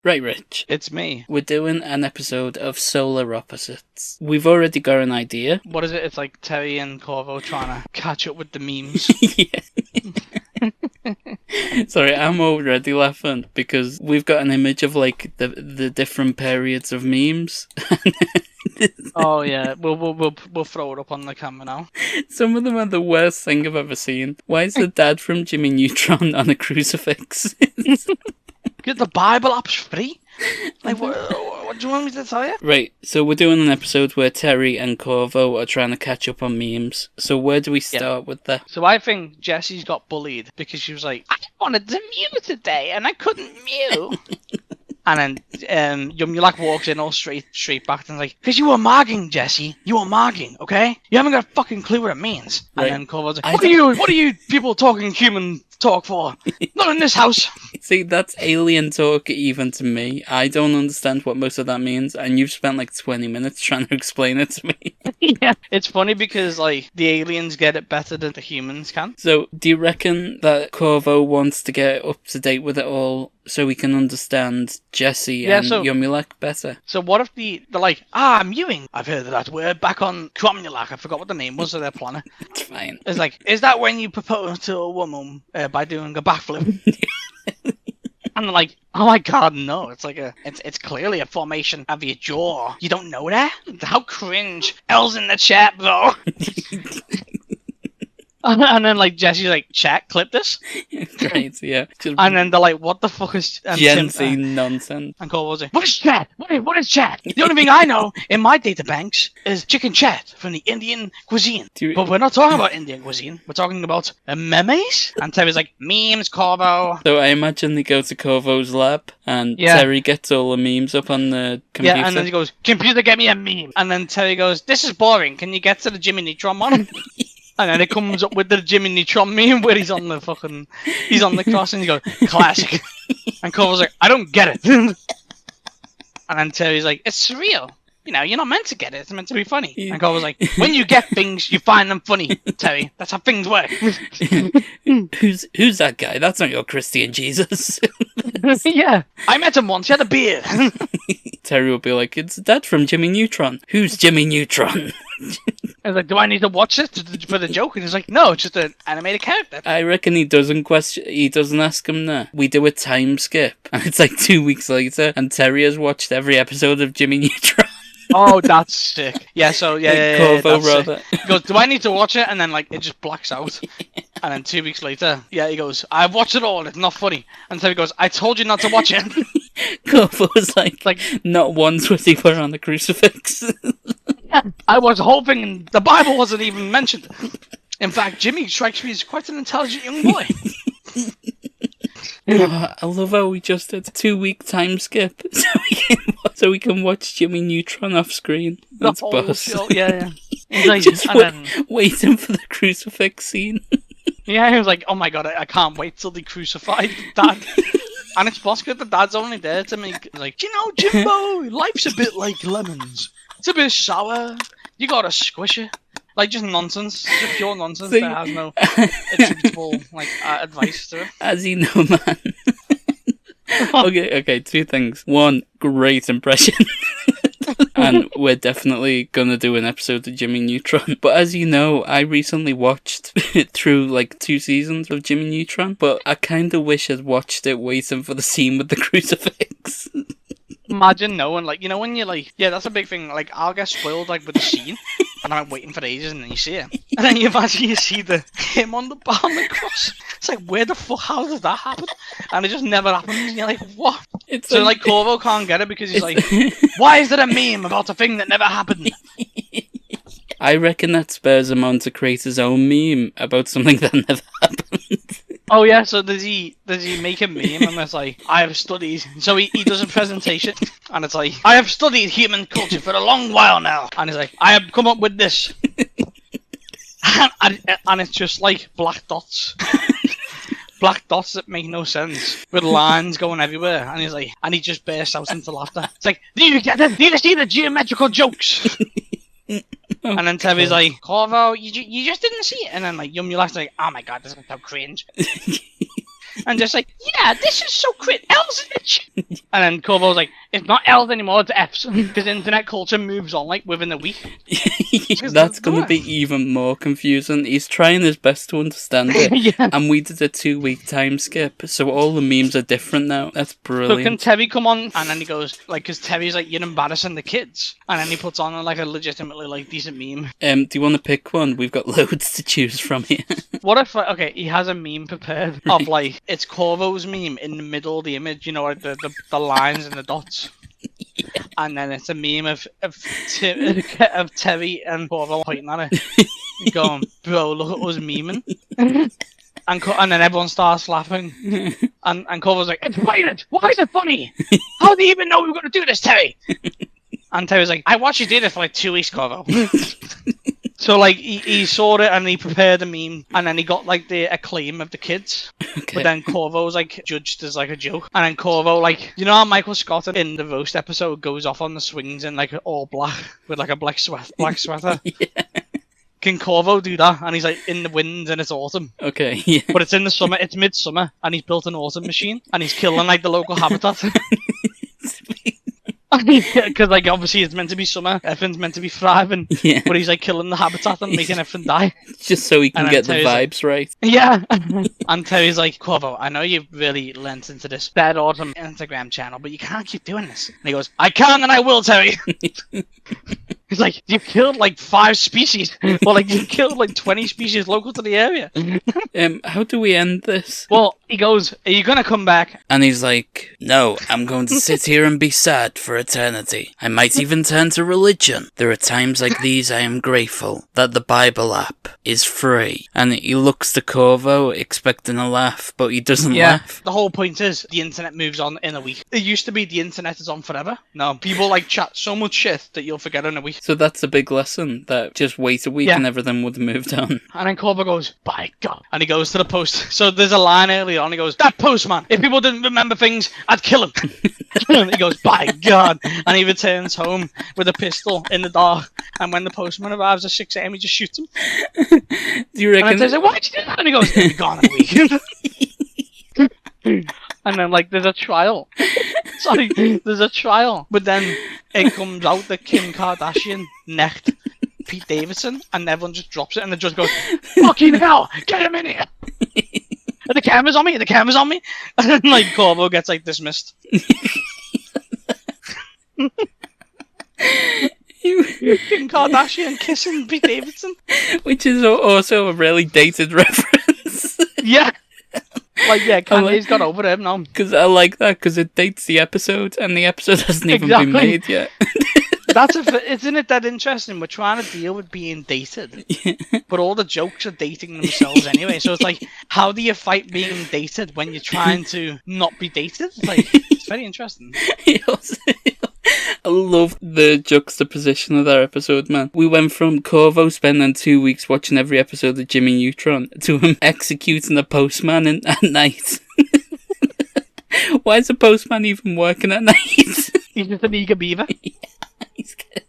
Right, Rich. It's me. We're doing an episode of Solar Opposites. We've already got an idea. What is it? It's like Terry and Corvo trying to catch up with the memes. Yeah. Sorry, I'm already laughing because we've got an image of like the different periods of memes. Oh yeah, we'll throw it up on the camera now. Some of them are the worst thing I've ever seen. Why is the dad from Jimmy Neutron on a crucifix? Get the Bible app's free. Like what do you want me to tell you? Right, so we're doing an episode where Terry and Corvo are trying to catch up on memes. So where do we start with that? So I think Jessie's got bullied because she was like, I wanted to mew today and I couldn't mew. And then Yumulak walks in all straight back and is like, because you were marking, Jessie. You were marking, okay? You haven't got a fucking clue what it means. Right. And then Corvo's like, what are you people talking human talk for? Not in this house. See, that's alien talk even to me. I don't understand what most of that means, and you've spent like 20 minutes trying to explain it to me. Yeah. It's funny because like the aliens get it better than the humans can. So, do you reckon that Corvo wants to get up to date with it all so he can understand Jessie and Yumulak better? So what if they're like, mewing. I've heard of that word back on Cromulak. I forgot what the name was of their planet. It's fine. It's like, is that when you propose to a woman by doing a backflip? And they're like, oh my god, no! It's like it's clearly a formation of your jaw. You don't know that? How cringe! L's in the chat, bro. And then like Jessie's like, chat, clip this. Great, yeah. And then they're like, what the fuck is Gen Z nonsense? And Cole was like, what is chat? What is chat? The only thing I know in my databanks is chicken chat from the Indian cuisine. But we're not talking about Indian cuisine. We're talking about memes. And Terry's like, memes, Corvo. So I imagine they go to Corvo's lab and Terry gets all the memes up on the computer. Yeah, and then he goes, computer, get me a meme. And then Terry goes, this is boring. Can you get to the Jimmy Neutron one? And then it comes up with the Jimmy Neutron meme where he's on the cross and he goes, classic. And Corvo's like, I don't get it. And then Terry's like, it's surreal. You know, you're not meant to get it. It's meant to be funny. Yeah. And Corvo's like, when you get things, you find them funny, Terry. That's how things work. Who's that guy? That's not your Christian Jesus. Yeah. I met him once. He had a beard. Terry would be like, it's Dad from Jimmy Neutron. Who's Jimmy Neutron? I was like, do I need to watch it for the joke? And he's like, no, it's just an animated character. I reckon he doesn't ask him that. We do a time skip, and it's like 2 weeks later, and Terry has watched every episode of Jimmy Neutron. Oh, that's sick. Yeah, so, Corvo rather. He goes, do I need to watch it? And then, like, it just blacks out. And then 2 weeks later, he goes, I've watched it all, it's not funny. And Terry goes, I told you not to watch it. Corvo was like, not once was he put on the crucifix. I watched the whole thing and the Bible wasn't even mentioned. In fact, Jimmy strikes me as quite an intelligent young boy. Oh, I love how we just did a 2-week time skip so we can watch Jimmy Neutron off screen. That's boss. Yeah. He's like, just waiting for the crucifix scene. Yeah, he was like, oh my god, I can't wait till they crucified Dad. And it's boss because the dad's only there to make, like, you know, Jimbo, life's a bit like lemons. It's a bit sour. You gotta squish it. Like, just nonsense. Just pure nonsense that has no attributable, advice to it. As you know, man. Okay, 2 things. 1, great impression. And we're definitely gonna do an episode of Jimmy Neutron. But as you know, I recently watched it through, 2 seasons of Jimmy Neutron. But I kinda wish I'd watched it waiting for the scene with the crucifix. Imagine knowing, when you're like, yeah, that's a big thing. Like, I'll get spoiled, with the scene, and I'm waiting for ages, and then you see it. And then you see him on the cross. It's like, where the fuck, how does that happen? And it just never happens, and you're like, what? So, Corvo can't get it because he's like, why is there a meme about a thing that never happened? I reckon that spurs him on to create his own meme about something that never happened. Oh yeah, so does he make a meme and it's like, I have studied, so he does a presentation and it's like, I have studied human culture for a long while now, and he's like, I have come up with this. and it's just like black dots. Black dots that make no sense, with lines going everywhere, and he's like, and he just bursts out into laughter. It's like, do you see the geometrical jokes? And then Terry's like, Corvo, you just didn't see it. And then Yumulak's like, oh my god, this is so cringe. And just like, yeah, this is so great, L's in it. And then Corvo's like, it's not L's anymore, it's F's. Because internet culture moves on like within a week. That's going to be even more confusing. He's trying his best to understand it. Yeah. And we did a 2-week time skip, so all the memes are different now. That's So brilliant. can Terry come on? And then he goes, like, because Terry's like, you're embarrassing the kids. And then he puts on like a legitimately like decent meme. Do you want to pick one? We've got loads to choose from here. What if, okay, he has a meme prepared of like, it's Corvo's meme in the middle of the image, you know, like the lines and the dots. Yeah. And then it's a meme of Terry and Corvo pointing at it. Going, bro, look at us memeing. And then everyone starts laughing. And Corvo's like, it's violent! Why is it funny? How do you even know we were going to do this, Terry? And Terry's like, I watched you do this for like 2 weeks, Corvo. So, like, he saw it and he prepared a meme, and then he got, like, the acclaim of the kids. Okay. But then Corvo's, like, judged as, like, a joke. And then Corvo, like, you know how Michael Scott in the roast episode goes off on the swings in, like, all black, with, like, a black sweater? Yeah. Can Corvo do that? And he's, like, in the wind and it's autumn. Okay, yeah. But it's in the summer, it's midsummer, and he's built an autumn machine, and he's killing, like, the local habitat. Because, like, obviously it's meant to be summer, everything's meant to be thriving, yeah. But he's, like, killing the habitat and making everything die. Just so he can get the vibes right. Yeah. And Terry's like, Corvo, I know you've really lent into this Bad Autumn Instagram channel, but you can't keep doing this. And he goes, I can and I will, Terry. He's like, you killed like 5 species. Well, like, you killed like 20 species local to the area. How do we end this? Well, he goes, are you going to come back? And he's like, no, I'm going to sit here and be sad for eternity. I might even turn to religion. There are times like these I am grateful that the Bible app is free. And he looks to Corvo expecting a laugh, but he doesn't laugh. The whole point is the internet moves on in a week. It used to be the internet is on forever. No, people like chat so much shit that you'll forget in a week. So that's a big lesson, that just wait a week and everything would have moved on. And then Corvo goes, by God. And he goes to the post. So there's a line earlier on. He goes, that postman, if people didn't remember things, I'd kill him. And he goes, by God. And he returns home with a pistol in the dark. And when the postman arrives at 6 a.m, he just shoots him. Do you reckon? And then says, why'd you do that? And he goes, he'll be gone in a week. And then, like, there's a trial. Sorry, there's a trial. But then it comes out that Kim Kardashian necked Pete Davidson, and everyone just drops it, and the judge goes, fucking hell, get him in here. Are the cameras on me? Are the cameras on me? And then, like, Corvo gets, like, dismissed. Kim Kardashian kissing Pete Davidson. Which is also a really dated reference. Yeah. Like, yeah, Kanye's got over him now. Because I like that, because it dates the episode, and the episode hasn't even been made yet. Isn't it that interesting? We're trying to deal with being dated, but all the jokes are dating themselves anyway. So it's like, how do you fight being dated when you're trying to not be dated? It's like, it's very interesting. I love the juxtaposition of that episode, man. We went from Corvo spending 2 weeks watching every episode of Jimmy Neutron to him executing a postman at night. Why is a postman even working at night? He's just an eager beaver.